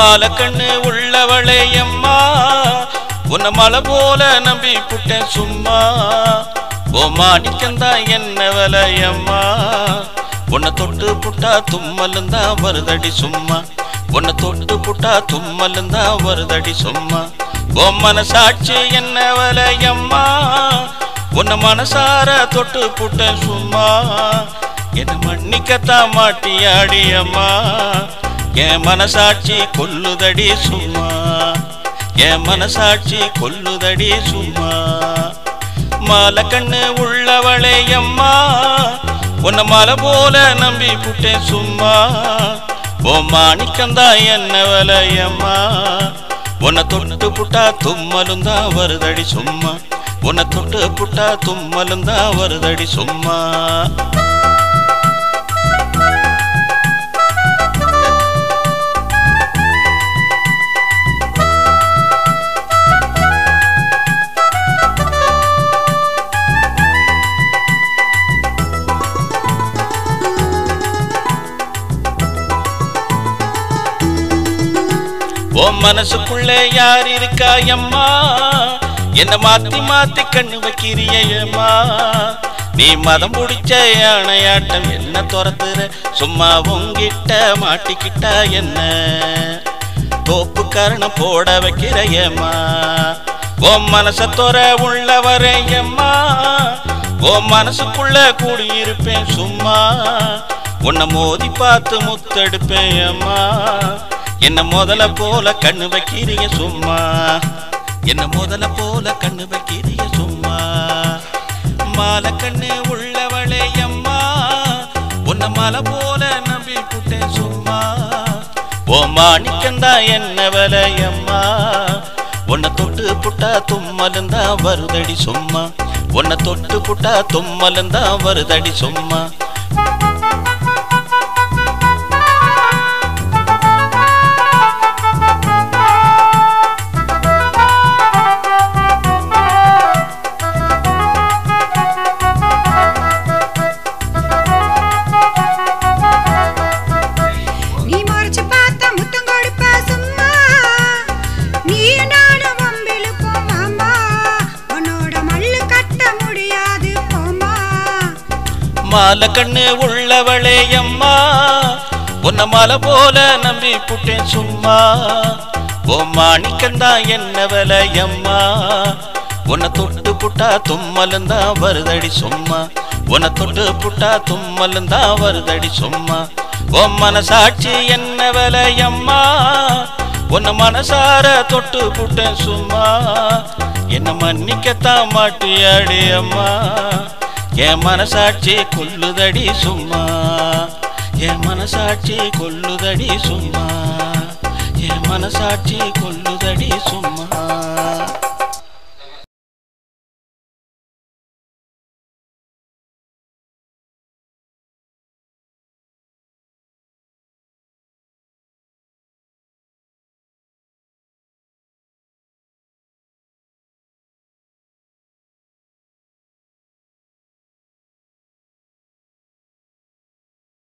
மாலை கண்ணு உள்ளவளே அம்மா உன்னை மலை போல நம்பி புட்டேன் சும்மா ஓ மாணிக்கந்தா என்ன விலையம்மா உன்னை தொட்டு புட்டா தும்மலுந்தா வருதடி சும்மா உன்னை தொட்டு புட்டா தும்மலுந்தா வருதடி சும்மா ஓ மனசாட்சி என்ன விலையம்மா உன்னை மனசார தொட்டு புட்டேன் சும்மா என்ன மன்னிக்கத்தான் மாட்டியாடி அம்மா என் மனசாட்சி கொல்லுதடி சும்மா என் மனசாட்சி கொல்லுதடி சும்மா மாலை கண்ணு உள்ளவளே அம்மா உன்னை மலை போல நம்பி புட்டேன் சும்மா ஓ மாணிக்கந்தா என்ன விலையம்மா உன்னை தொட்டு புட்டா தும்மலுந்தா வருதடி சும்மா உன்னை தொட்டு புட்டா தும்மலுந்தா வருதடி சும்மா ஓ மனசுக்குள்ளே யார் இருக்கா அம்மா என்ன மாத்தி மாத்தி கண்ணு வைக்கிறியம்மா நீ மதம் பிடிச்ச யானையாட்டம் என்ன துரத்துற சும்மா உங்கிட்ட மாட்டிக்கிட்டா என்ன தோப்பு கரணம் போட வைக்கிறையம்மா ஓ மனச தொற உள்ள வரையம்மா ஓ மனசுக்குள்ள கூடியிருப்பேன் சும்மா உன்னை மோதி பார்த்து முத்தெடுப்பேன் அம்மா என்ன முதல போல கண்ணு வைக்கிறிய சும்மா என்ன முதல போல கண்ணு வைக்கிறிய சும்மா மாலை கண்ணு உள்ளவளே அம்மா உன்னை மலை போல நம்பி புட்டேன் சும்மா ஓ மாணிக்கந்தா என்ன விலையம்மா உன்னை தொட்டு புட்டா தும்மலுந்தா வருதடி சும்மா உன்னை தொட்டு புட்டா தும்மலுந்தா வருதடி சும்மா மாலை கண்ணு உள்ளவளே அம்மா உன்னை மலை போல நம்பி புட்டேன் சும்மா ஓ மாணிக்கந்தா என்ன விலையம்மா உன்னை தொட்டு புட்டா தும்மலுந்தா வருதடி சும்மா உன்னை தொட்டு புட்டா தும்மலுந்தா வருதடி சும்மா ஓ மனசாட்சி என்ன விலையம்மா உன்னை மனசார தொட்டு புட்டேன் சும்மா என்ன மன்னிக்கத்தான் மாட்டியாடி அம்மா என் மனசாட்சி கொல்லுதடி சும்மா என் மனசாட்சி கொல்லுதடி சும்மா என் மனசாட்சி கொல்லுதடி சும்மா